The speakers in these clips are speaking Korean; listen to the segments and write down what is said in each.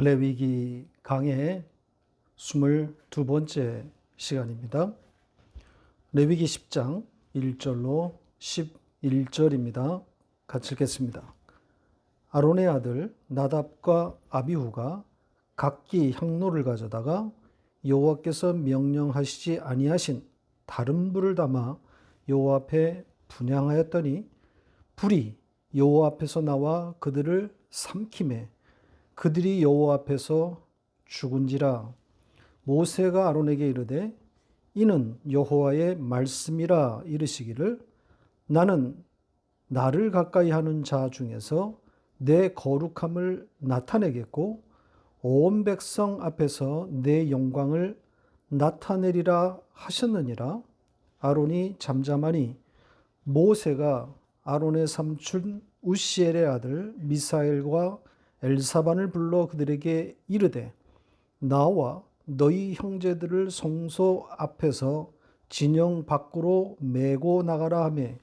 레위기 강의 22번째 시간입니다. 레위기 10장 1절로 11절입니다. 같이 읽겠습니다. 아론의 아들 나답과 아비후가 각기 향로를 가져다가 여호와께서 명령하시지 아니하신 다른 불을 담아 여호와 앞에 분향하였더니 불이 여호와 앞에서 나와 그들을 삼키매 그들이 여호와 앞에서 죽은지라. 모세가 아론에게 이르되 이는 여호와의 말씀이라 이르시기를 나는 나를 가까이 하는 자 중에서 내 거룩함을 나타내겠고 온 백성 앞에서 내 영광을 나타내리라 하셨느니라. 아론이 잠잠하니 모세가 아론의 삼촌 우시엘의 아들 미사엘과 엘사반을 불러 그들에게 이르되 나와 너희 형제들을 성소 앞에서 진영 밖으로 메고 나가라 하매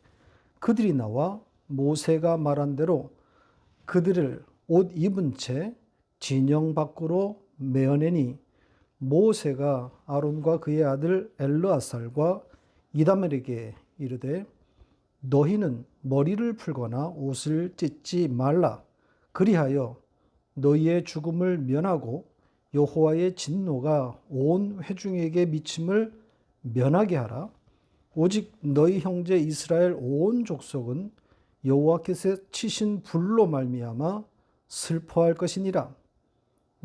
그들이 나와 모세가 말한 대로 그들을 옷 입은 채 진영 밖으로 메어내니 모세가 아론과 그의 아들 엘르아살과 이다멜에게 이르되 너희는 머리를 풀거나 옷을 찢지 말라. 그리하여 너희의 죽음을 면하고 여호와의 진노가 온 회중에게 미침을 면하게 하라. 오직 너희 형제 이스라엘 온 족속은 여호와께서 치신 불로 말미암아 슬퍼할 것이니라.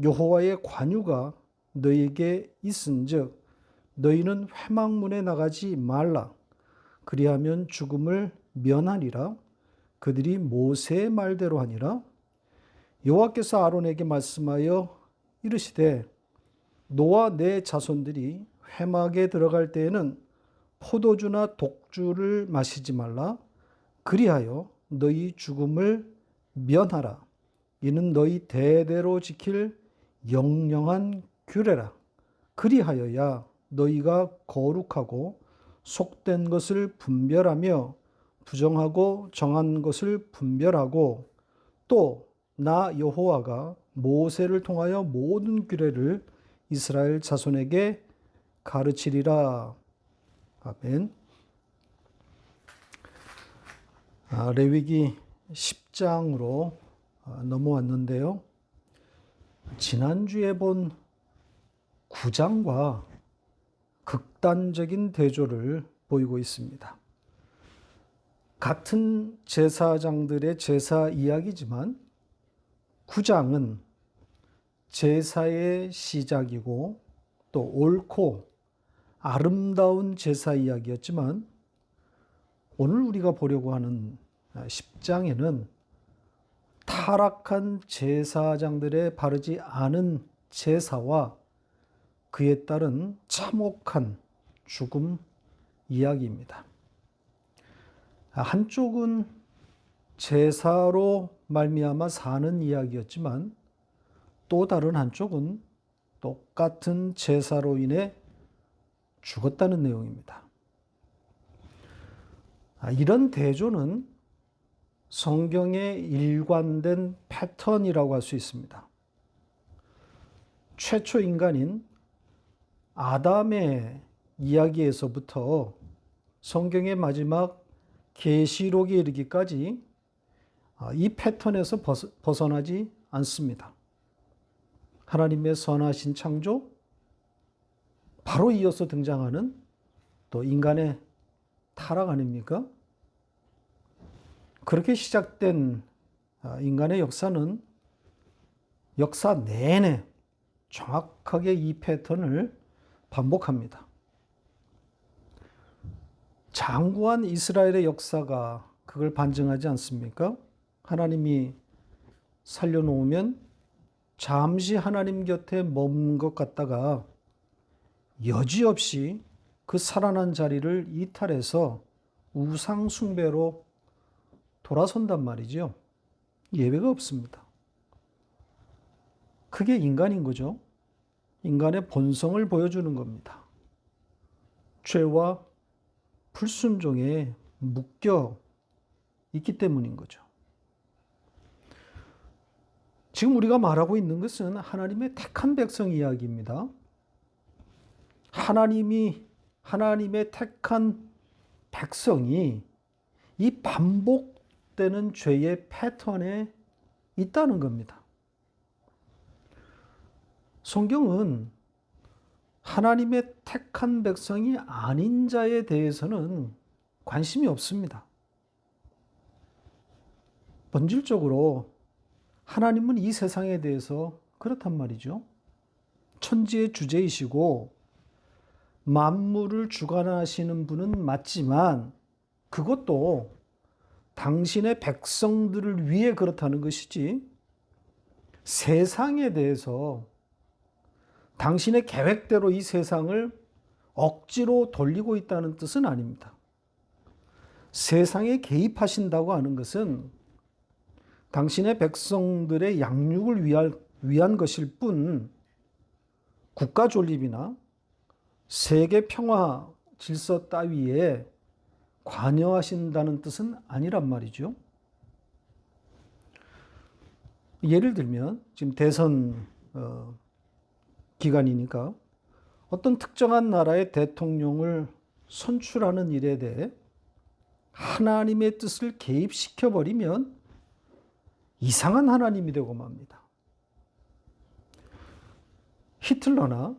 여호와의 관유가 너희에게 있은즉 너희는 회막문에 나가지 말라. 그리하면 죽음을 면하리라. 그들이 모세의 말대로 하니라. 여호와께서 아론에게 말씀하여 이르시되 너와 내 자손들이 회막에 들어갈 때에는 포도주나 독주를 마시지 말라. 그리하여 너희 죽음을 면하라. 이는 너희 대대로 지킬 영영한 규례라. 그리하여야 너희가 거룩하고 속된 것을 분별하며 부정하고 정한 것을 분별하고 또 나 여호와가 모세를 통하여 모든 규례를 이스라엘 자손에게 가르치리라. 아멘. 레위기 10장으로 넘어왔는데요. 지난주에 본 9장과 극단적인 대조를 보이고 있습니다. 같은 제사장들의 제사 이야기지만 9장은 제사의 시작이고 또 옳고 아름다운 제사 이야기였지만 오늘 우리가 보려고 하는 10장에는 타락한 제사장들의 바르지 않은 제사와 그에 따른 참혹한 죽음 이야기입니다. 한쪽은 제사로 말미암아 사는 이야기였지만 또 다른 한쪽은 똑같은 제사로 인해 죽었다는 내용입니다. 이런 대조는 성경의 일관된 패턴이라고 할 수 있습니다. 최초 인간인 아담의 이야기에서부터 성경의 마지막 계시록에 이르기까지 이 패턴에서 벗어나지 않습니다. 하나님의 선하신 창조, 바로 이어서 등장하는 또 인간의 타락 아닙니까? 그렇게 시작된 인간의 역사는 역사 내내 정확하게 이 패턴을 반복합니다. 장구한 이스라엘의 역사가 그걸 반증하지 않습니까? 하나님이 살려놓으면 잠시 하나님 곁에 머문 것 같다가 여지없이 그 살아난 자리를 이탈해서 우상 숭배로 돌아선단 말이죠. 예외가 없습니다. 그게 인간인 거죠. 인간의 본성을 보여주는 겁니다. 죄와 불순종에 묶여 있기 때문인 거죠. 지금 우리가 말하고 있는 것은 하나님의 택한 백성 이야기입니다. 하나님의 택한 백성이 이 반복되는 죄의 패턴에 있다는 겁니다. 성경은 하나님의 택한 백성이 아닌 자에 대해서는 관심이 없습니다. 본질적으로 하나님은 이 세상에 대해서 그렇단 말이죠. 천지의 주제이시고 만물을 주관하시는 분은 맞지만 그것도 당신의 백성들을 위해 그렇다는 것이지 세상에 대해서 당신의 계획대로 이 세상을 억지로 돌리고 있다는 뜻은 아닙니다. 세상에 개입하신다고 하는 것은 당신의 백성들의 양육을 위한 것일 뿐 국가 존립이나 세계 평화 질서 따위에 관여하신다는 뜻은 아니란 말이죠. 예를 들면 지금 대선 기간이니까 어떤 특정한 나라의 대통령을 선출하는 일에 대해 하나님의 뜻을 개입시켜버리면 이상한 하나님이 되고 맙니다. 히틀러나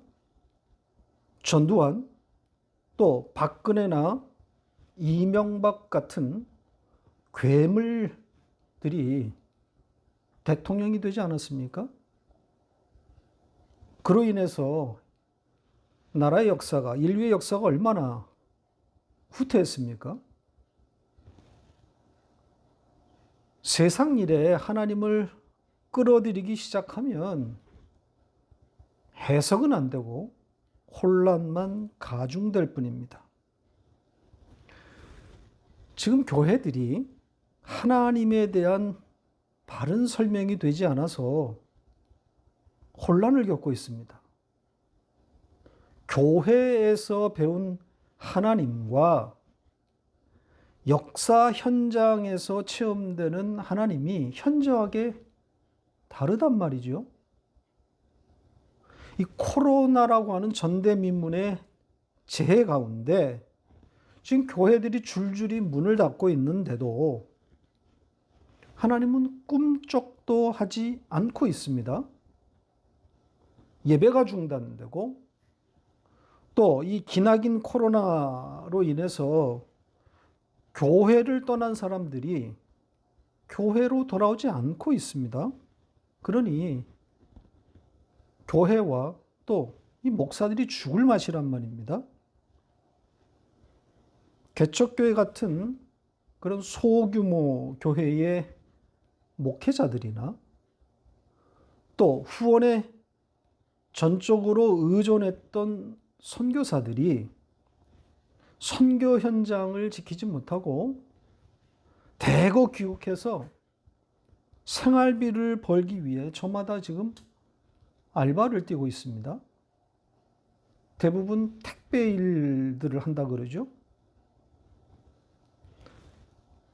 전두환 또 박근혜나 이명박 같은 괴물들이 대통령이 되지 않았습니까? 그로 인해서 나라의 역사가, 인류의 역사가 얼마나 후퇴했습니까? 세상 일에 하나님을 끌어들이기 시작하면 해석은 안 되고 혼란만 가중될 뿐입니다. 지금 교회들이 하나님에 대한 바른 설명이 되지 않아서 혼란을 겪고 있습니다. 교회에서 배운 하나님과 역사 현장에서 체험되는 하나님이 현저하게 다르단 말이죠. 이 코로나라고 하는 전대미문의 재해 가운데 지금 교회들이 줄줄이 문을 닫고 있는데도 하나님은 꿈쩍도 하지 않고 있습니다. 예배가 중단되고 또 이 기나긴 코로나로 인해서 교회를 떠난 사람들이 교회로 돌아오지 않고 있습니다. 그러니 교회와 또 이 목사들이 죽을 맛이란 말입니다. 개척교회 같은 그런 소규모 교회의 목회자들이나 또 후원에 전적으로 의존했던 선교사들이 선교 현장을 지키지 못하고 대거 귀국해서 생활비를 벌기 위해 저마다 지금 알바를 뛰고 있습니다. 대부분 택배 일들을 한다 그러죠.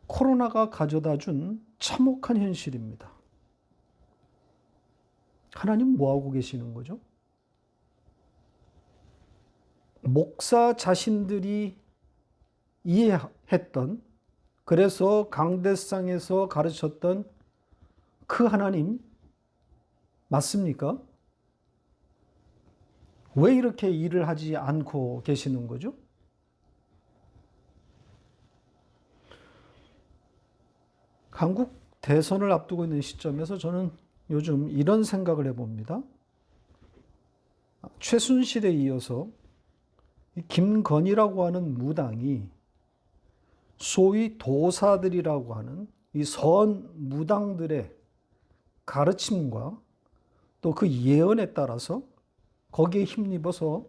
코로나가 가져다 준 참혹한 현실입니다. 하나님 뭐하고 계시는 거죠? 목사 자신들이 이해했던, 그래서 강대상에서 가르쳤던 그 하나님 맞습니까? 왜 이렇게 일을 하지 않고 계시는 거죠? 한국 대선을 앞두고 있는 시점에서 저는 요즘 이런 생각을 해봅니다. 최순실에 이어서 김건희라고 하는 무당이 소위 도사들이라고 하는 이 선 무당들의 가르침과 또 그 예언에 따라서 거기에 힘입어서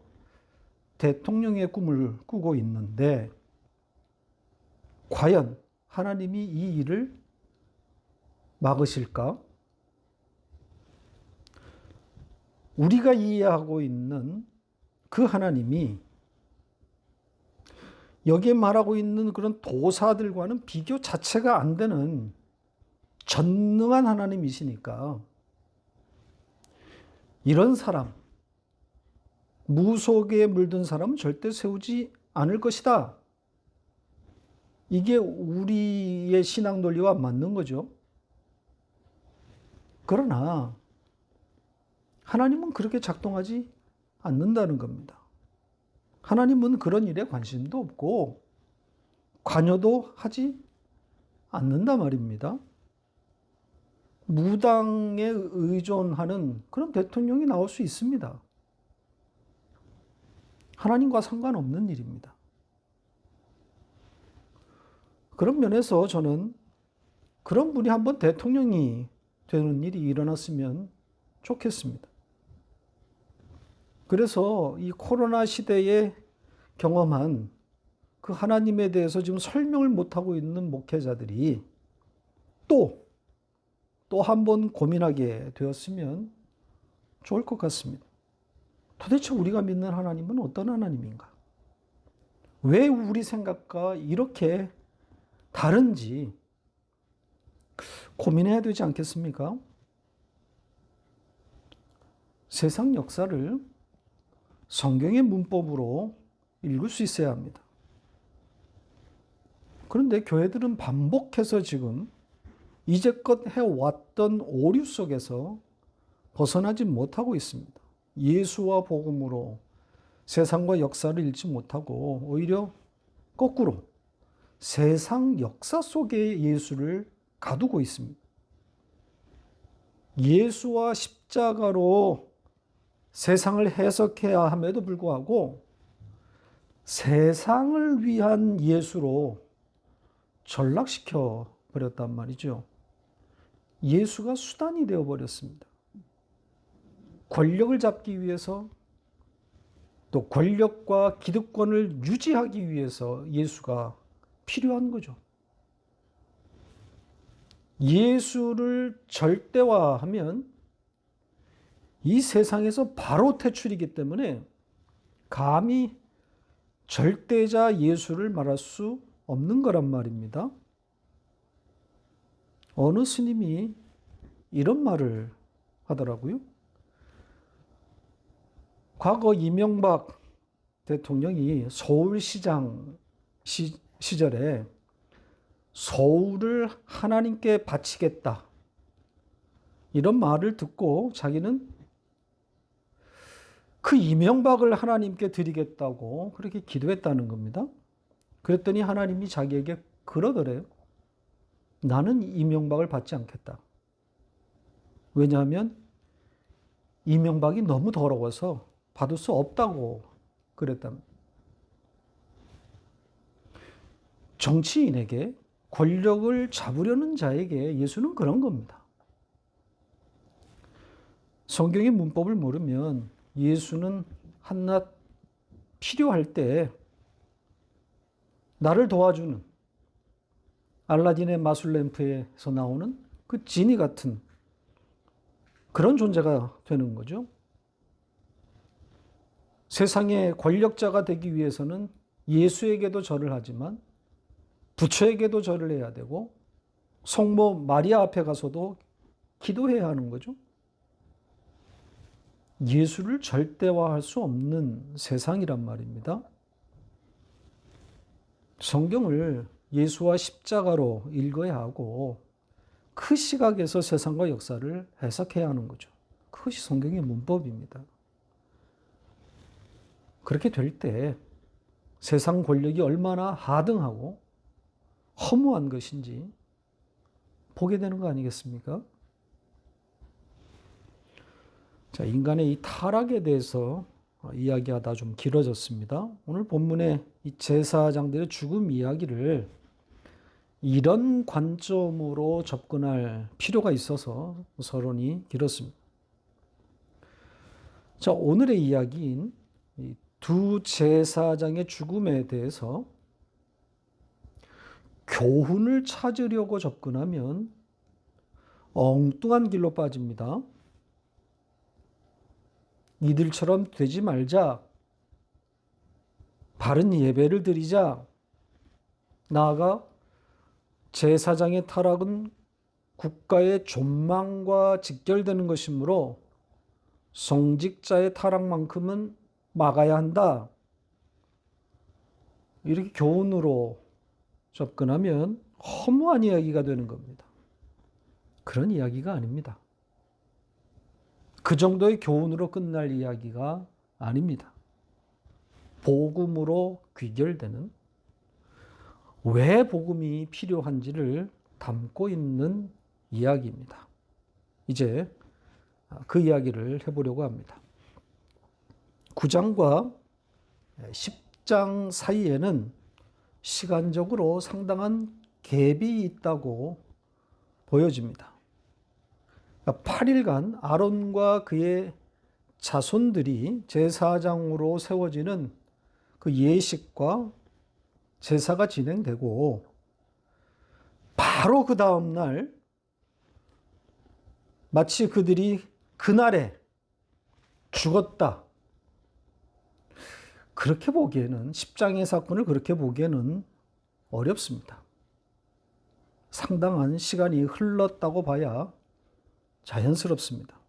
대통령의 꿈을 꾸고 있는데 과연 하나님이 이 일을 막으실까? 우리가 이해하고 있는 그 하나님이 여기에 말하고 있는 그런 도사들과는 비교 자체가 안 되는 전능한 하나님이시니까 이런 사람, 무속에 물든 사람은 절대 세우지 않을 것이다. 이게 우리의 신앙 논리와 맞는 거죠. 그러나 하나님은 그렇게 작동하지 않는다는 겁니다. 하나님은 그런 일에 관심도 없고 관여도 하지 않는단 말입니다. 무당에 의존하는 그런 대통령이 나올 수 있습니다. 하나님과 상관없는 일입니다. 그런 면에서 저는 그런 분이 한번 대통령이 되는 일이 일어났으면 좋겠습니다. 그래서 이 코로나 시대에 경험한 그 하나님에 대해서 지금 설명을 못하고 있는 목회자들이 또 한 번 고민하게 되었으면 좋을 것 같습니다. 도대체 우리가 믿는 하나님은 어떤 하나님인가? 왜 우리 생각과 이렇게 다른지 고민해야 되지 않겠습니까? 세상 역사를 성경의 문법으로 읽을 수 있어야 합니다. 그런데 교회들은 반복해서 지금 이제껏 해왔던 오류 속에서 벗어나지 못하고 있습니다. 예수와 복음으로 세상과 역사를 읽지 못하고 오히려 거꾸로 세상 역사 속에 예수를 가두고 있습니다. 예수와 십자가로 세상을 해석해야 함에도 불구하고 세상을 위한 예수로 전락시켜 버렸단 말이죠. 예수가 수단이 되어 버렸습니다. 권력을 잡기 위해서 또 권력과 기득권을 유지하기 위해서 예수가 필요한 거죠. 예수를 절대화하면 이 세상에서 바로 퇴출이기 때문에 감히 절대자 예수를 말할 수 없는 거란 말입니다. 어느 스님이 이런 말을 하더라고요. 과거 이명박 대통령이 서울시장 시절에 서울을 하나님께 바치겠다. 이런 말을 듣고 자기는 그 이명박을 하나님께 드리겠다고 그렇게 기도했다는 겁니다. 그랬더니 하나님이 자기에게 그러더래요. 나는 이명박을 받지 않겠다. 왜냐하면 이명박이 너무 더러워서 받을 수 없다고 그랬답니다. 정치인에게 권력을 잡으려는 자에게 예수는 그런 겁니다. 성경의 문법을 모르면 예수는 한낱 필요할 때 나를 도와주는 알라딘의 마술램프에서 나오는 그 지니 같은 그런 존재가 되는 거죠. 세상의 권력자가 되기 위해서는 예수에게도 절을 하지만 부처에게도 절을 해야 되고 성모 마리아 앞에 가서도 기도해야 하는 거죠. 예수를 절대화할 수 없는 세상이란 말입니다. 성경을 예수와 십자가로 읽어야 하고 그 시각에서 세상과 역사를 해석해야 하는 거죠. 그것이 성경의 문법입니다. 그렇게 될 때 세상 권력이 얼마나 하등하고 허무한 것인지 보게 되는 거 아니겠습니까? 자, 인간의 이 타락에 대해서 이야기하다 좀 길어졌습니다. 오늘 본문의 이 제사장들의 죽음 이야기를 이런 관점으로 접근할 필요가 있어서 서론이 길었습니다. 자, 오늘의 이야기인 이 두 제사장의 죽음에 대해서 교훈을 찾으려고 접근하면 엉뚱한 길로 빠집니다. 이들처럼 되지 말자. 바른 예배를 드리자. 나아가 제사장의 타락은 국가의 존망과 직결되는 것이므로 성직자의 타락만큼은 막아야 한다. 이렇게 교훈으로 접근하면 허무한 이야기가 되는 겁니다. 그런 이야기가 아닙니다. 그 정도의 교훈으로 끝날 이야기가 아닙니다. 복음으로 귀결되는, 왜 복음이 필요한지를 담고 있는 이야기입니다. 이제 그 이야기를 해보려고 합니다. 9장과 10장 사이에는 시간적으로 상당한 갭이 있다고 보여집니다. 8일간 아론과 그의 자손들이 제사장으로 세워지는 그 예식과 제사가 진행되고, 바로 그 다음날 마치 그들이 그날에 죽었다, 그렇게 보기에는, 10장의 사건을 그렇게 보기에는 어렵습니다. 상당한 시간이 흘렀다고 봐야 자연스럽습니다.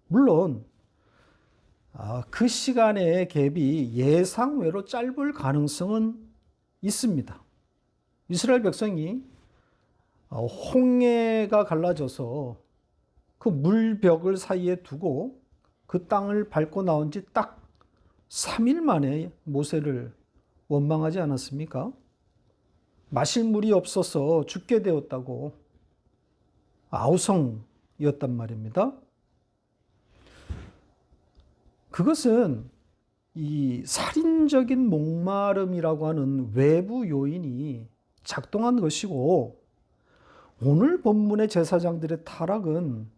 물론 그 시간의 갭이 예상외로 짧을 가능성은 있습니다. 이스라엘 백성이 홍해가 갈라져서 그 물벽을 사이에 두고 그 땅을 밟고 나온 지 딱 3일 만에 모세를 원망하지 않았습니까? 마실 물이 없어서 죽게 되었다고 아우성이었단 말입니다. 그것은 이 살인적인 목마름이라고 하는 외부 요인이 작동한 것이고, 오늘 본문의 제사장들의 타락은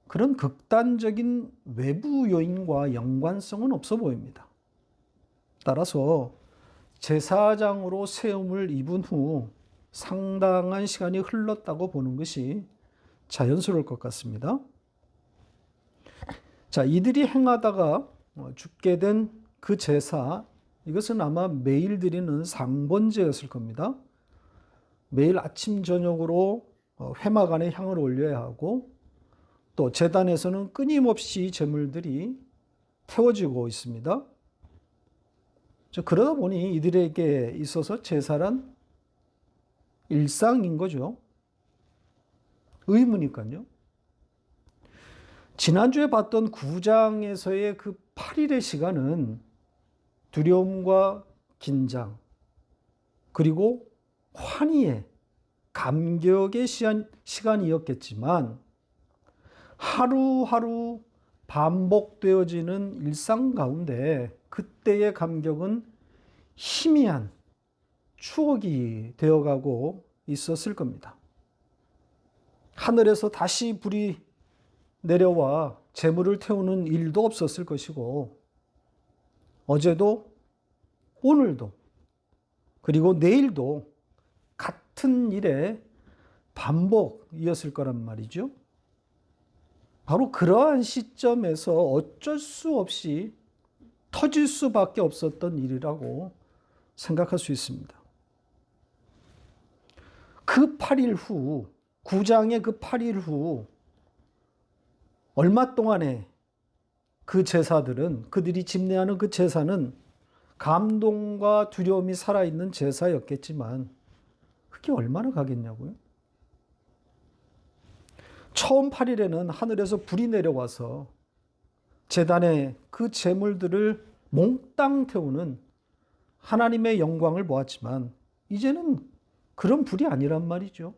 그런 극단적인 외부 요인과 연관성은 없어 보입니다. 따라서 제사장으로 세움을 입은 후 상당한 시간이 흘렀다고 보는 것이 자연스러울 것 같습니다. 자, 이들이 행하다가 죽게 된 그 제사, 이것은 아마 매일 드리는 상번제였을 겁니다. 매일 아침 저녁으로 회막 안에 향을 올려야 하고, 또 제단에서는 끊임없이 제물들이 태워지고 있습니다. 그러다 보니 이들에게 있어서 제사란 일상인 거죠. 의무니까요. 지난주에 봤던 9장에서의 그 8일의 시간은 두려움과 긴장, 그리고 환희의, 감격의 시간이었겠지만, 하루하루 반복되어지는 일상 가운데 그때의 감격은 희미한 추억이 되어가고 있었을 겁니다. 하늘에서 다시 불이 내려와 재물을 태우는 일도 없었을 것이고, 어제도 오늘도 그리고 내일도 같은 일의 반복이었을 거란 말이죠. 바로 그러한 시점에서 어쩔 수 없이 터질 수밖에 없었던 일이라고 생각할 수 있습니다. 그 8일 후, 9장의 그 8일 후 얼마 동안에 그 제사들은, 그들이 집례하는 그 제사는 감동과 두려움이 살아있는 제사였겠지만, 그게 얼마나 가겠냐고요? 처음 8일에는 하늘에서 불이 내려와서 제단에 그 제물들을 몽땅 태우는 하나님의 영광을 보았지만, 이제는 그런 불이 아니란 말이죠.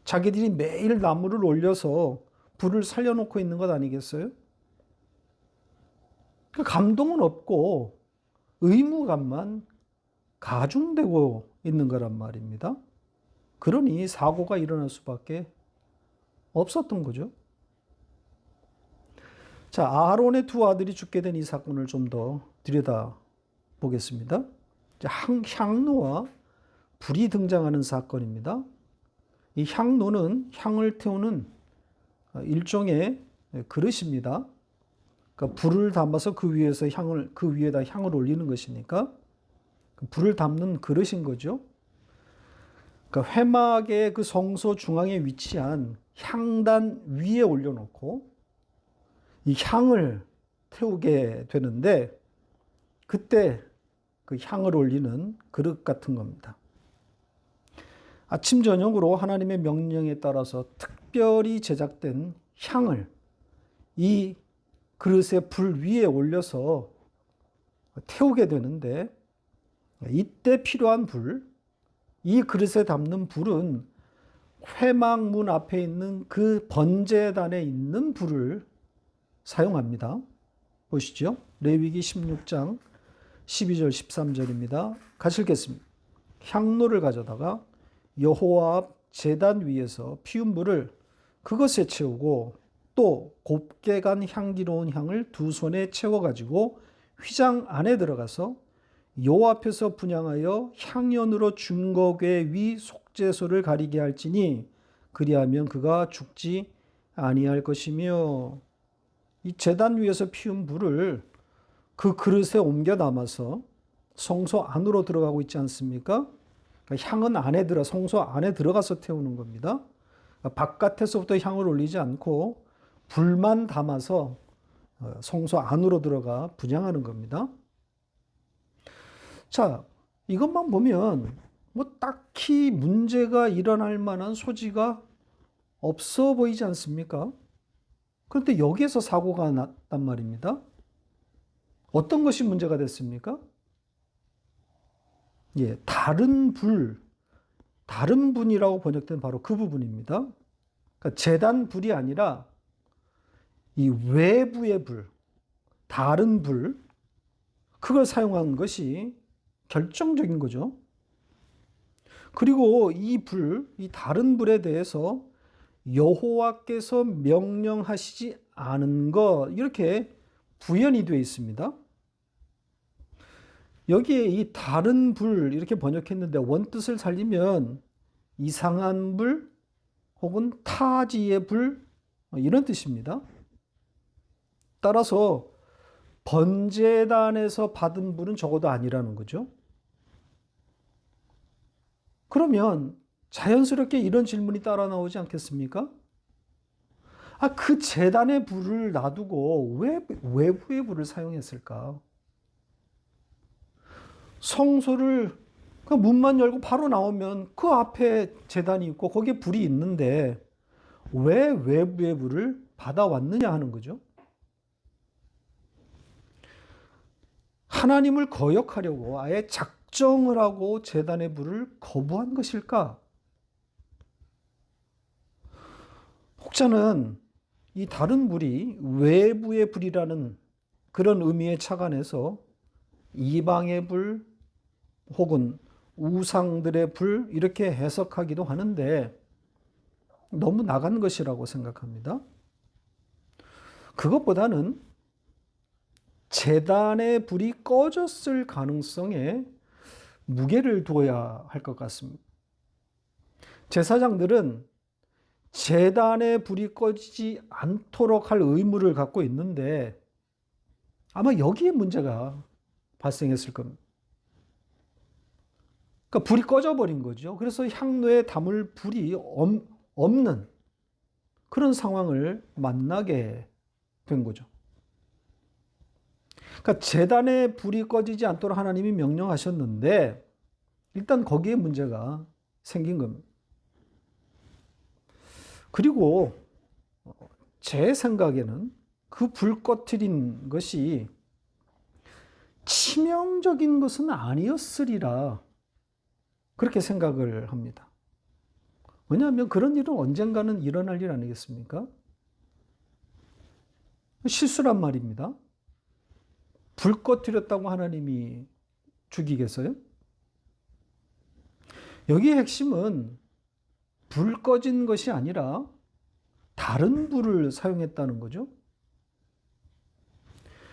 자기들이 매일 나무를 올려서 불을 살려놓고 있는 것 아니겠어요? 그 감동은 없고 의무감만 가중되고 있는 거란 말입니다. 그러니 사고가 일어날 수밖에 없었던 거죠. 자, 아론의 두 아들이 죽게 된 이 사건을 좀 더 들여다 보겠습니다. 향로와 불이 등장하는 사건입니다. 이 향로는 향을 태우는 일종의 그릇입니다. 그러니까 불을 담아서 그 위에다 향을 올리는 것이니까 불을 담는 그릇인 거죠. 그러니까 회막의 그 성소 중앙에 위치한 향단 위에 올려놓고, 이 향을 태우게 되는데 그때 그 향을 올리는 그릇 같은 겁니다. 아침 저녁으로 하나님의 명령에 따라서 특별히 제작된 향을 이 그릇의 불 위에 올려서 태우게 되는데 이때 필요한 불, 이 그릇에 담는 불은 회막문 앞에 있는 그 번제단에 있는 불을 사용합니다. 보시죠. 레위기 16장 12절 13절입니다. 같이 읽겠습니다. 향로를 가져다가 여호와 앞 제단 위에서 피운 불을 그것에 채우고 또 곱게 간 향기로운 향을 두 손에 채워가지고 휘장 안에 들어가서 여호와 앞에서 분향하여 향연으로 증거궤 위 속죄소를 가리게 할지니 그리하면 그가 죽지 아니할 것이며, 이 제단 위에서 피운 불을 그 그릇에 옮겨 담아서 성소 안으로 들어가고 있지 않습니까? 그러니까 향은 성소 안에 들어가서 태우는 겁니다. 그러니까 바깥에서부터 향을 올리지 않고 불만 담아서 성소 안으로 들어가 분향하는 겁니다. 자, 이것만 보면 뭐 딱히 문제가 일어날 만한 소지가 없어 보이지 않습니까? 그런데 여기에서 사고가 났단 말입니다. 어떤 것이 문제가 됐습니까? 예, 다른 분이라고 번역된 바로 그 부분입니다. 그러니까 제단 불이 아니라 이 외부의 불, 다른 불, 그걸 사용한 것이 결정적인 거죠. 그리고 이 다른 불에 대해서 여호와께서 명령하시지 않은 것, 이렇게 부연이 되어 있습니다. 여기에 이 다른 불 이렇게 번역했는데 원뜻을 살리면 이상한 불 혹은 타지의 불 이런 뜻입니다. 따라서 번제단에서 받은 불은 적어도 아니라는 거죠. 그러면 자연스럽게 이런 질문이 따라 나오지 않겠습니까? 그 제단의 불을 놔두고 왜 외부의 불을 사용했을까? 성소를 문만 열고 바로 나오면 그 앞에 제단이 있고 거기에 불이 있는데 왜 외부의 불을 받아왔느냐 하는 거죠. 하나님을 거역하려고 아예 작정을 하고 제단의 불을 거부한 것일까? 혹자는 이 다른 불이 외부의 불이라는 그런 의미에 착안해서 이방의 불 혹은 우상들의 불 이렇게 해석하기도 하는데 너무 나간 것이라고 생각합니다. 그것보다는 제단의 불이 꺼졌을 가능성에 무게를 두어야 할 것 같습니다. 제사장들은 제단의 불이 꺼지지 않도록 할 의무를 갖고 있는데 아마 여기에 문제가 발생했을 겁니다. 그러니까 불이 꺼져버린 거죠. 그래서 향로에 담을 불이 없는 그런 상황을 만나게 된 거죠. 그러니까 제단의 불이 꺼지지 않도록 하나님이 명령하셨는데 일단 거기에 문제가 생긴 겁니다. 그리고 제 생각에는 그 불 꺼트린 것이 치명적인 것은 아니었으리라 그렇게 생각을 합니다. 왜냐하면 그런 일은 언젠가는 일어날 일 아니겠습니까? 실수란 말입니다. 불 꺼트렸다고 하나님이 죽이겠어요? 여기의 핵심은 불 꺼진 것이 아니라 다른 불을 사용했다는 거죠.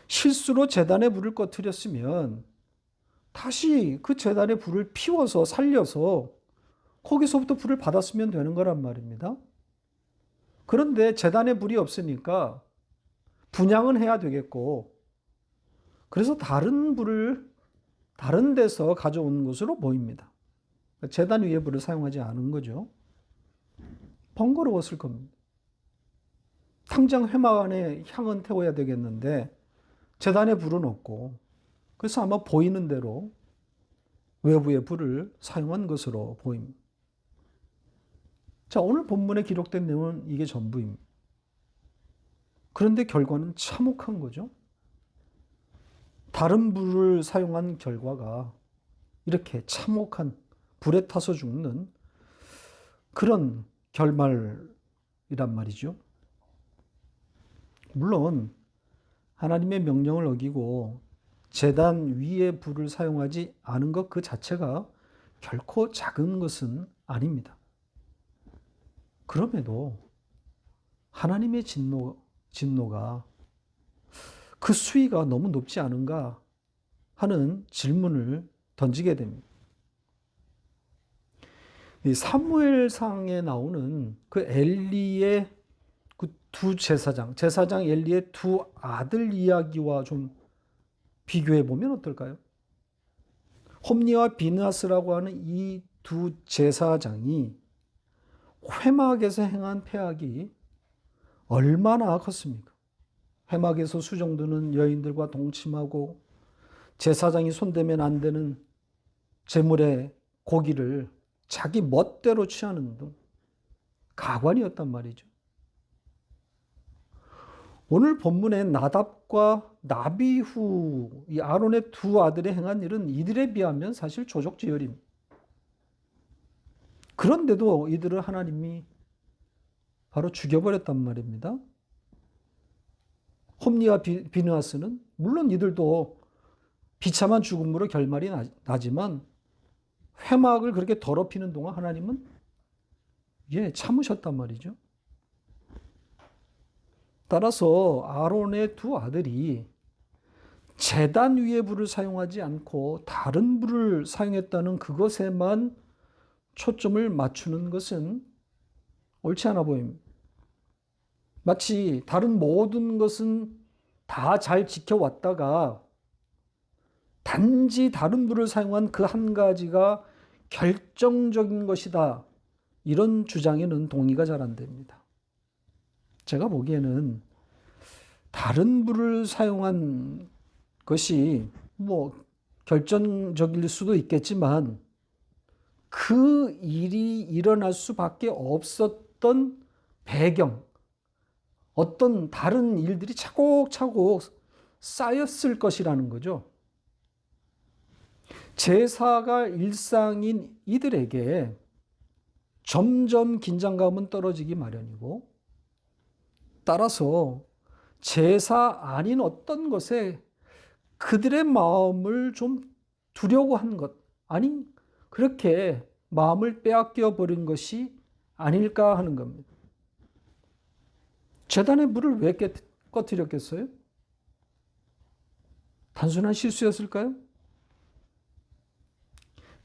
실수로 제단의 불을 꺼트렸으면 다시 그 제단의 불을 피워서 살려서 거기서부터 불을 받았으면 되는 거란 말입니다. 그런데 제단의 불이 없으니까 분향은 해야 되겠고 그래서 다른 불을 다른 데서 가져온 것으로 보입니다. 제단 위에 불을 사용하지 않은 거죠. 번거로웠을 겁니다. 당장 회막 안에 향은 태워야 되겠는데 제단에 불은 없고, 그래서 아마 보이는 대로 외부의 불을 사용한 것으로 보입니다. 자, 오늘 본문에 기록된 내용은 이게 전부입니다. 그런데 결과는 참혹한 거죠. 다른 불을 사용한 결과가 이렇게 참혹한, 불에 타서 죽는 그런 결말이란 말이죠. 물론 하나님의 명령을 어기고 제단 위에 불을 사용하지 않은 것 그 자체가 결코 작은 것은 아닙니다. 그럼에도 하나님의 진노가 그 수위가 너무 높지 않은가 하는 질문을 던지게 됩니다. 이 사무엘상에 나오는 그 엘리의 그 두 제사장 엘리의 두 아들 이야기와 좀 비교해 보면 어떨까요? 홈니와 비느하스라고 하는 이 두 제사장이 회막에서 행한 패악이 얼마나 컸습니까? 회막에서 수종드는 여인들과 동침하고 제사장이 손대면 안 되는 제물의 고기를 자기 멋대로 취하는 등 가관이었단 말이죠. 오늘 본문의 나답과 나비후, 이 아론의 두 아들이 행한 일은 이들에 비하면 사실 조족지혈입니다. 그런데도 이들을 하나님이 바로 죽여버렸단 말입니다. 홈니와 비느하스는 물론 이들도 비참한 죽음으로 결말이 나지만 회막을 그렇게 더럽히는 동안 하나님은 참으셨단 말이죠. 따라서 아론의 두 아들이 제단 위의 불을 사용하지 않고 다른 불을 사용했다는 그것에만 초점을 맞추는 것은 옳지 않아 보입니다. 마치 다른 모든 것은 다 잘 지켜왔다가 단지 다른 불을 사용한 그 한 가지가 결정적인 것이다. 이런 주장에는 동의가 잘 안 됩니다. 제가 보기에는 다른 불을 사용한 것이 결정적일 수도 있겠지만 그 일이 일어날 수밖에 없었던 배경, 어떤 다른 일들이 차곡차곡 쌓였을 것이라는 거죠. 제사가 일상인 이들에게 점점 긴장감은 떨어지기 마련이고, 따라서 제사 아닌 어떤 것에 그들의 마음을 좀 두려고 한 것, 아니 그렇게 마음을 빼앗겨 버린 것이 아닐까 하는 겁니다. 제단의 물을 왜 꺼뜨렸겠어요? 단순한 실수였을까요?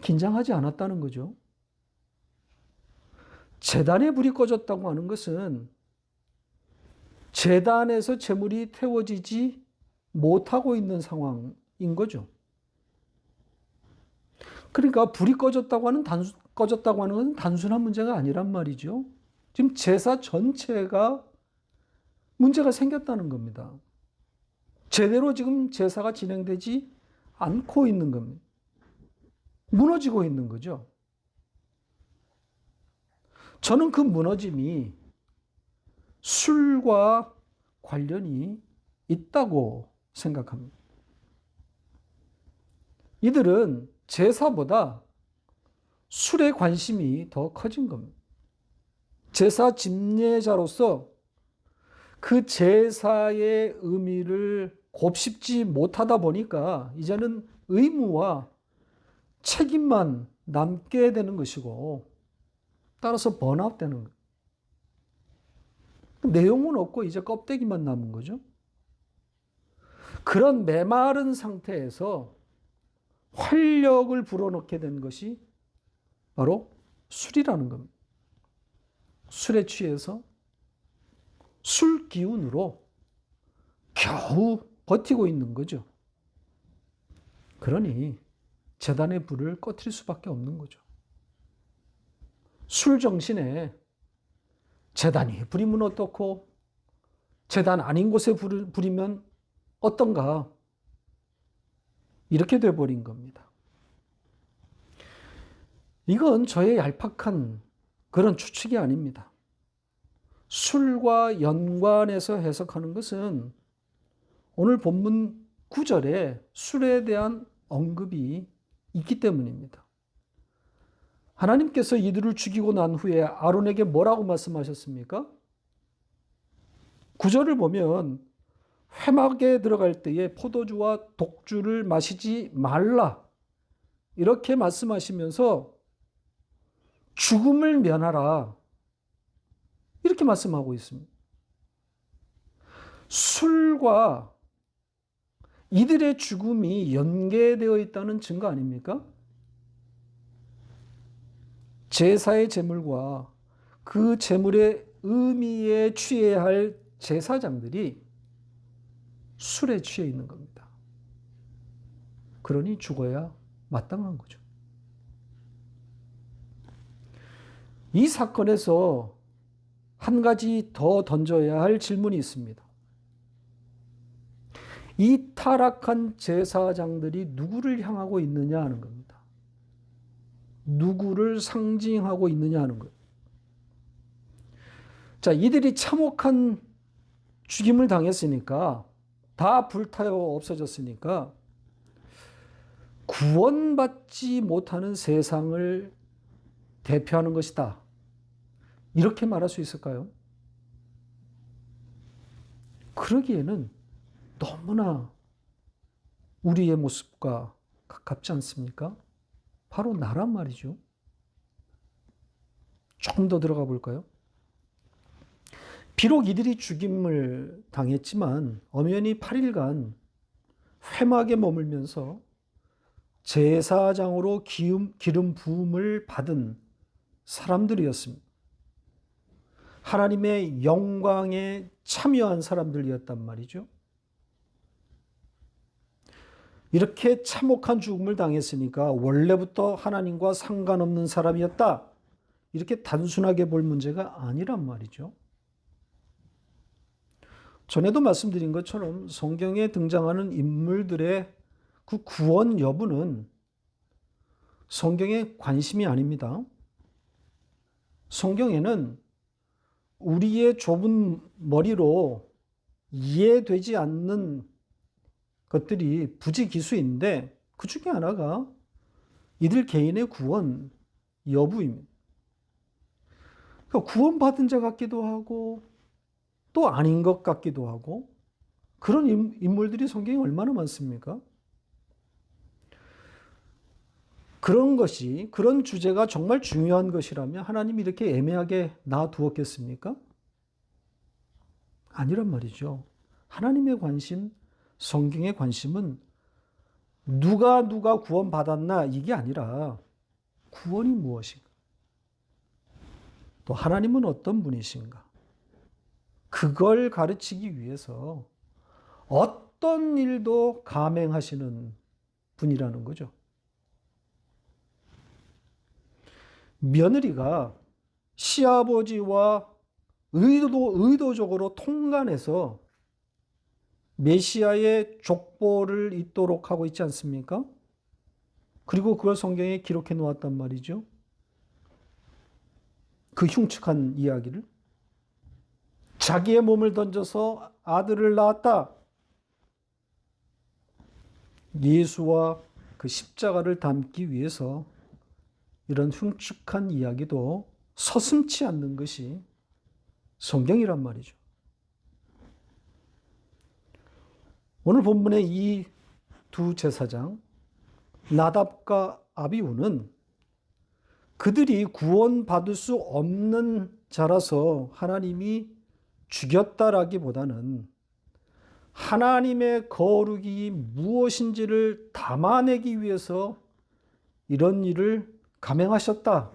긴장하지 않았다는 거죠. 제단의 불이 꺼졌다고 하는 것은 제단에서 제물이 태워지지 못하고 있는 상황인 거죠. 그러니까 불이 꺼졌다고 하는 것은 단순한 문제가 아니란 말이죠. 지금 제사 전체가 문제가 생겼다는 겁니다. 제대로 지금 제사가 진행되지 않고 있는 겁니다. 무너지고 있는 거죠. 저는 그 무너짐이 술과 관련이 있다고 생각합니다. 이들은 제사보다 술에 관심이 더 커진 겁니다. 제사 집례자로서 그 제사의 의미를 곱씹지 못하다 보니까 이제는 의무와 책임만 남게 되는 것이고, 따라서 번아웃 되는 거예요. 내용은 없고 이제 껍데기만 남은 거죠. 그런 메마른 상태에서 활력을 불어넣게 된 것이 바로 술이라는 겁니다. 술에 취해서 술 기운으로 겨우 버티고 있는 거죠. 그러니 제단의 불을 꺼뜨릴 수밖에 없는 거죠. 술 정신에 제단이 불이면 어떻고 제단 아닌 곳에 부리면 어떤가? 이렇게 돼버린 겁니다. 이건 저의 얄팍한 그런 추측이 아닙니다. 술과 연관해서 해석하는 것은 오늘 본문 9절에 술에 대한 언급이 있기 때문입니다. 하나님께서 이들을 죽이고 난 후에 아론에게 뭐라고 말씀하셨습니까? 9절을 보면 회막에 들어갈 때에 포도주와 독주를 마시지 말라 이렇게 말씀하시면서 죽음을 면하라 이렇게 말씀하고 있습니다. 술과 이들의 죽음이 연계되어 있다는 증거 아닙니까? 제사의 제물과 그 제물의 의미에 취해야 할 제사장들이 술에 취해 있는 겁니다. 그러니 죽어야 마땅한 거죠. 이 사건에서 한 가지 더 던져야 할 질문이 있습니다. 이 타락한 제사장들이 누구를 향하고 있느냐 하는 겁니다. 누구를 상징하고 있느냐 하는 거예요. 자, 이들이 참혹한 죽임을 당했으니까, 다 불타요 없어졌으니까, 구원받지 못하는 세상을 대표하는 것이다. 이렇게 말할 수 있을까요? 그러기에는 너무나 우리의 모습과 가깝지 않습니까? 바로 나란 말이죠. 조금 더 들어가 볼까요? 비록 이들이 죽임을 당했지만 엄연히 8일간 회막에 머물면서 제사장으로 기름 부음을 받은 사람들이었습니다. 하나님의 영광에 참여한 사람들이었단 말이죠. 이렇게 참혹한 죽음을 당했으니까 원래부터 하나님과 상관없는 사람이었다. 이렇게 단순하게 볼 문제가 아니란 말이죠. 전에도 말씀드린 것처럼 성경에 등장하는 인물들의 그 구원 여부는 성경의 관심이 아닙니다. 성경에는 우리의 좁은 머리로 이해되지 않는 것들이 부지기수인데 그 중에 하나가 이들 개인의 구원 여부입니다. 그러니까 구원받은 자 같기도 하고 또 아닌 것 같기도 하고 그런 인물들이 성경에 얼마나 많습니까? 그런 주제가 정말 중요한 것이라면 하나님이 이렇게 애매하게 놔두었겠습니까? 아니란 말이죠. 하나님의 관심, 성경의 관심은 누가 구원받았나 이게 아니라 구원이 무엇인가? 또 하나님은 어떤 분이신가? 그걸 가르치기 위해서 어떤 일도 감행하시는 분이라는 거죠. 며느리가 시아버지와 의도적으로 통간해서 메시아의 족보를 잇도록 하고 있지 않습니까? 그리고 그걸 성경에 기록해 놓았단 말이죠. 그 흉측한 이야기를. 자기의 몸을 던져서 아들을 낳았다. 예수와 그 십자가를 담기 위해서 이런 흉측한 이야기도 서슴지 않는 것이 성경이란 말이죠. 오늘 본문의 이 두 제사장 나답과 아비후는 그들이 구원받을 수 없는 자라서 하나님이 죽였다라기보다는 하나님의 거룩이 무엇인지를 담아내기 위해서 이런 일을 감행하셨다.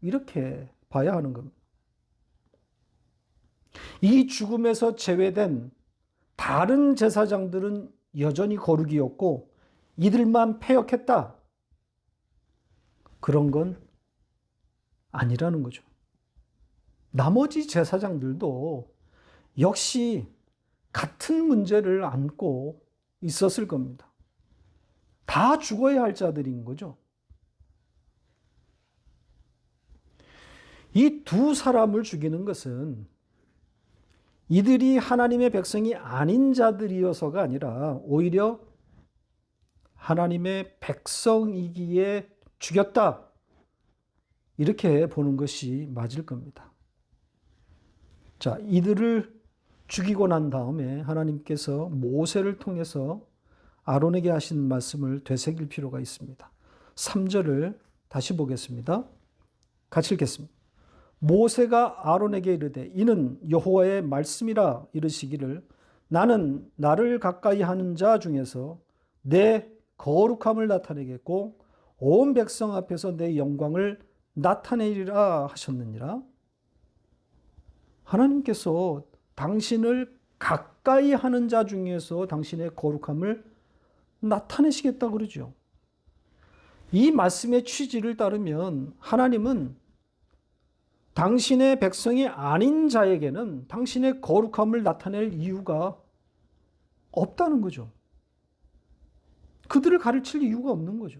이렇게 봐야 하는 겁니다. 이 죽음에서 제외된 다른 제사장들은 여전히 거룩이었고 이들만 패역했다. 그런 건 아니라는 거죠. 나머지 제사장들도 역시 같은 문제를 안고 있었을 겁니다. 다 죽어야 할 자들인 거죠. 이 두 사람을 죽이는 것은 이들이 하나님의 백성이 아닌 자들이어서가 아니라 오히려 하나님의 백성이기에 죽였다. 이렇게 보는 것이 맞을 겁니다. 자, 이들을 죽이고 난 다음에 하나님께서 모세를 통해서 아론에게 하신 말씀을 되새길 필요가 있습니다. 3절을 다시 보겠습니다. 같이 읽겠습니다. 모세가 아론에게 이르되 이는 여호와의 말씀이라 이르시기를 나는 나를 가까이 하는 자 중에서 내 거룩함을 나타내겠고 온 백성 앞에서 내 영광을 나타내리라 하셨느니라. 하나님께서 당신을 가까이 하는 자 중에서 당신의 거룩함을 나타내시겠다 그러죠. 이 말씀의 취지를 따르면 하나님은 당신의 백성이 아닌 자에게는 당신의 거룩함을 나타낼 이유가 없다는 거죠. 그들을 가르칠 이유가 없는 거죠.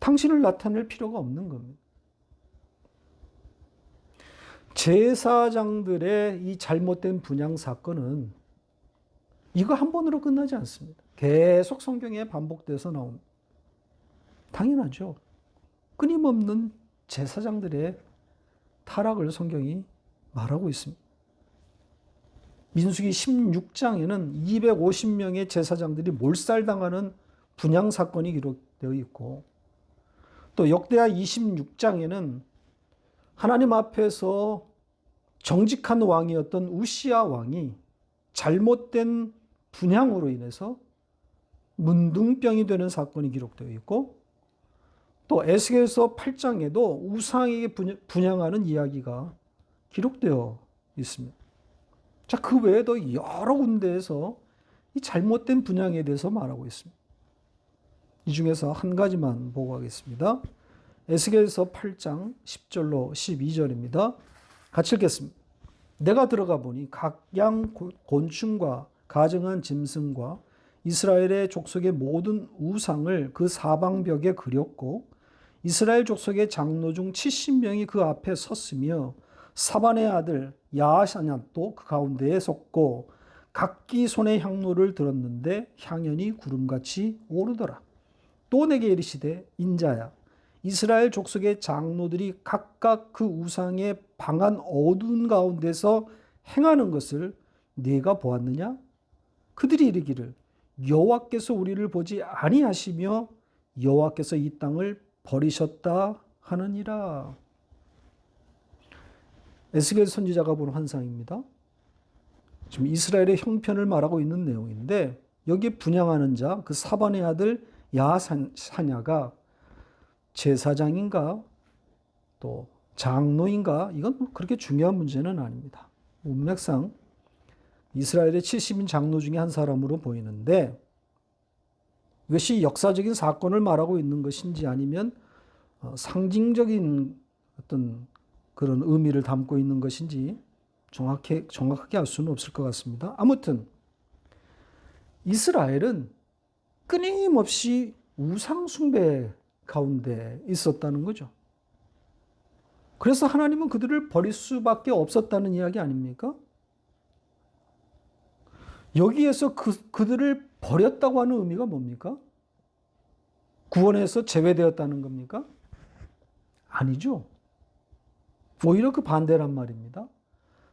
당신을 나타낼 필요가 없는 겁니다. 제사장들의 이 잘못된 분향 사건은 이거 한 번으로 끝나지 않습니다. 계속 성경에 반복돼서 나옵니다. 당연하죠. 끊임없는 제사장들의 타락을 성경이 말하고 있습니다. 민수기 16장에는 250명의 제사장들이 몰살당하는 분향 사건이 기록되어 있고 또 역대하 26장에는 하나님 앞에서 정직한 왕이었던 우시야 왕이 잘못된 분향으로 인해서 문둥병이 되는 사건이 기록되어 있고 또 에스겔서 8장에도 우상에게 분향하는 이야기가 기록되어 있습니다. 자, 그 외에도 여러 군데에서 이 잘못된 분향에 대해서 말하고 있습니다. 이 중에서 한 가지만 보고 가겠습니다. 에스겔서 8장 10절로 12절입니다. 같이 읽겠습니다. 내가 들어가 보니 각양 곤충과 가정한 짐승과 이스라엘의 족속의 모든 우상을 그 사방벽에 그렸고 이스라엘 족속의 장로 중 70명이 그 앞에 섰으며 사반의 아들 야하샤냐도 그 가운데에 섰고 각기 손에 향로를 들었는데 향연이 구름같이 오르더라. 또 내게 이르시되 인자야 이스라엘 족속의 장로들이 각각 그 우상의 방한 어두운 가운데서 행하는 것을 네가 보았느냐? 그들이 이르기를 여호와께서 우리를 보지 아니하시며 여호와께서 이 땅을 버리셨다 하느니라. 에스겔 선지자가 본 환상입니다. 지금 이스라엘의 형편을 말하고 있는 내용인데 여기에 분향하는 자, 그 사반의 아들 야하사냐가 제사장인가 또 장로인가 이건 그렇게 중요한 문제는 아닙니다. 문맥상 이스라엘의 70인 장로 중에 한 사람으로 보이는데 이것이 역사적인 사건을 말하고 있는 것인지 아니면 상징적인 어떤 그런 의미를 담고 있는 것인지 정확하게 알 수는 없을 것 같습니다. 아무튼 이스라엘은 끊임없이 우상 숭배 가운데 있었다는 거죠. 그래서 하나님은 그들을 버릴 수밖에 없었다는 이야기 아닙니까? 여기에서 그들을 버렸다고 하는 의미가 뭡니까? 구원에서 제외되었다는 겁니까? 아니죠. 오히려 그 반대란 말입니다.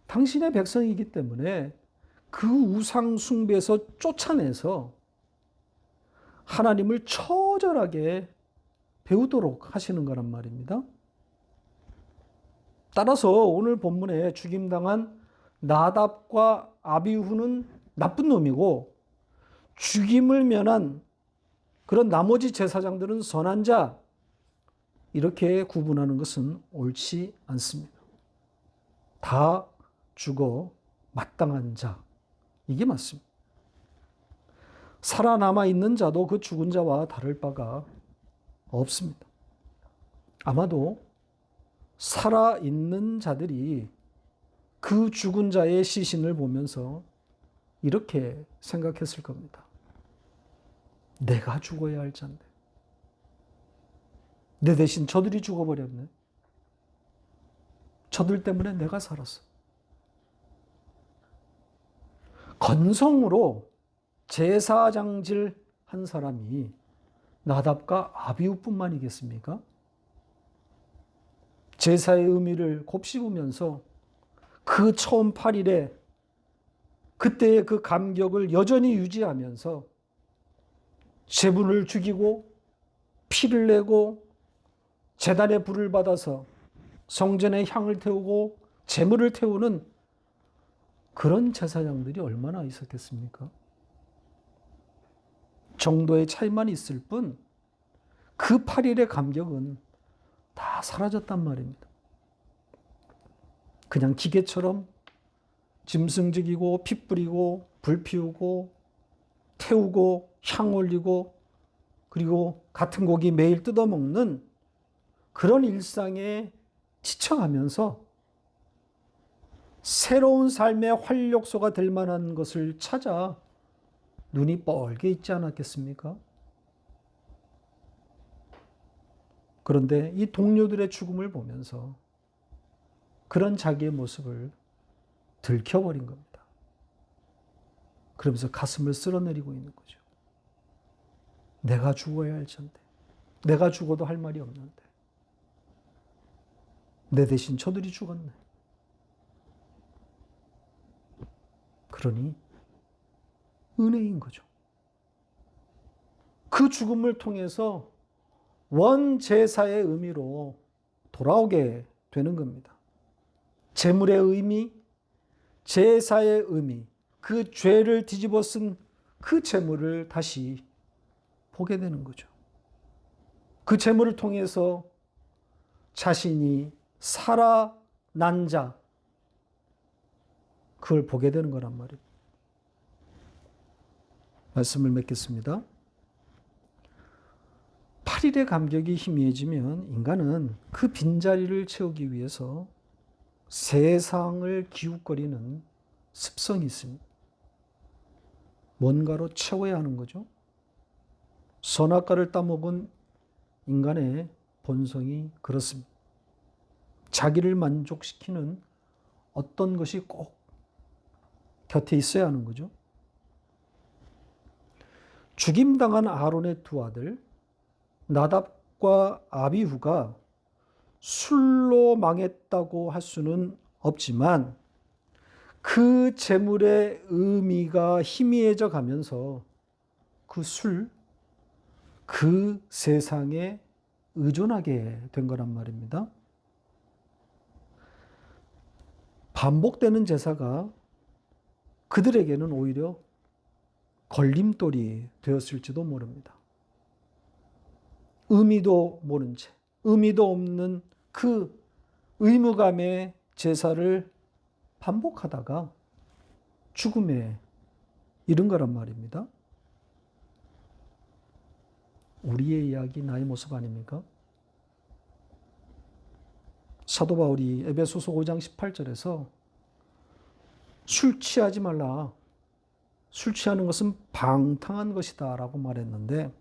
당신의 백성이기 때문에 그 우상 숭배에서 쫓아내서 하나님을 처절하게 배우도록 하시는 거란 말입니다. 따라서 오늘 본문에 죽임당한 나답과 아비후는 나쁜 놈이고 죽임을 면한 그런 나머지 제사장들은 선한 자 이렇게 구분하는 것은 옳지 않습니다. 다 죽어 마땅한 자 이게 맞습니다. 살아남아 있는 자도 그 죽은 자와 다를 바가 없습니다. 아마도 살아있는 자들이 그 죽은 자의 시신을 보면서 이렇게 생각했을 겁니다. 내가 죽어야 할 잔데. 내 대신 저들이 죽어버렸네. 저들 때문에 내가 살았어. 건성으로 제사장질 한 사람이 나답과 아비후뿐만이겠습니까? 제사의 의미를 곱씹으면서 그 처음 8일에 그때의 그 감격을 여전히 유지하면서 제물을 죽이고 피를 내고 제단에 불을 받아서 성전에 향을 태우고 제물을 태우는 그런 제사장들이 얼마나 있었겠습니까? 정도의 차이만 있을 뿐 그 8일의 감격은 다 사라졌단 말입니다. 그냥 기계처럼 짐승 죽이고 피 뿌리고 불 피우고 태우고 향 올리고 그리고 같은 고기 매일 뜯어먹는 그런 일상에 지쳐가면서 새로운 삶의 활력소가 될 만한 것을 찾아 눈이 뻘게 있지 않았겠습니까? 그런데 이 동료들의 죽음을 보면서 그런 자기의 모습을 들켜버린 겁니다. 그러면서 가슴을 쓸어내리고 있는 거죠. 내가 죽어야 할 텐데. 내가 죽어도 할 말이 없는데. 내 대신 저들이 죽었네. 그러니 은혜인 거죠. 그 죽음을 통해서 원제사의 의미로 돌아오게 되는 겁니다. 제물의 의미, 제사의 의미, 그 죄를 뒤집어 쓴 그 제물을 다시 보게 되는 거죠. 그 제물을 통해서 자신이 살아난 자, 그걸 보게 되는 거란 말이에요. 말씀을 맺겠습니다. 8일의 감격이 희미해지면 인간은 그 빈자리를 채우기 위해서 세상을 기웃거리는 습성이 있습니다. 뭔가로 채워야 하는 거죠. 선악과를 따먹은 인간의 본성이 그렇습니다. 자기를 만족시키는 어떤 것이 꼭 곁에 있어야 하는 거죠. 죽임당한 아론의 두 아들 나답과 아비후가 술로 망했다고 할 수는 없지만 그 제물의 의미가 희미해져 가면서 그 술, 그 세상에 의존하게 된 거란 말입니다. 반복되는 제사가 그들에게는 오히려 걸림돌이 되었을지도 모릅니다. 의미도 모른 채, 의미도 없는 그 의무감의 제사를 반복하다가 죽음에 이른 거란 말입니다. 우리의 이야기, 나의 모습 아닙니까? 사도 바울이 에베소서 5장 18절에서 술 취하지 말라. 술 취하는 것은 방탕한 것이다 라고 말했는데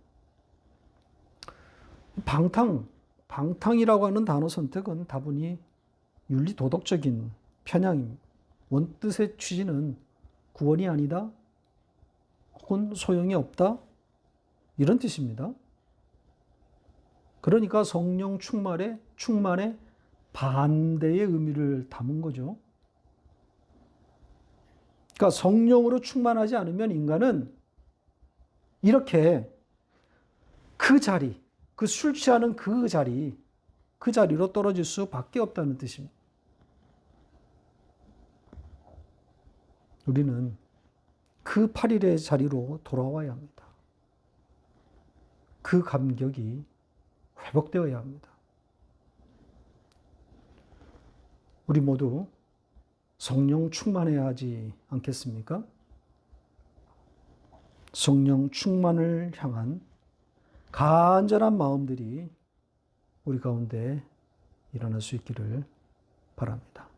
방탕이라고 하는 단어 선택은 다분히 윤리 도덕적인 편향입니다. 원뜻의 취지는 구원이 아니다 혹은 소용이 없다 이런 뜻입니다. 그러니까 성령 충만의 반대의 의미를 담은 거죠. 그러니까 성령으로 충만하지 않으면 인간은 이렇게 그 자리, 그 술 취하는 그 자리로 떨어질 수밖에 없다는 뜻입니다. 우리는 그 8일의 자리로 돌아와야 합니다. 그 감격이 회복되어야 합니다. 우리 모두 성령 충만해야 하지 않겠습니까? 성령 충만을 향한 간절한 마음들이 우리 가운데 일어날 수 있기를 바랍니다.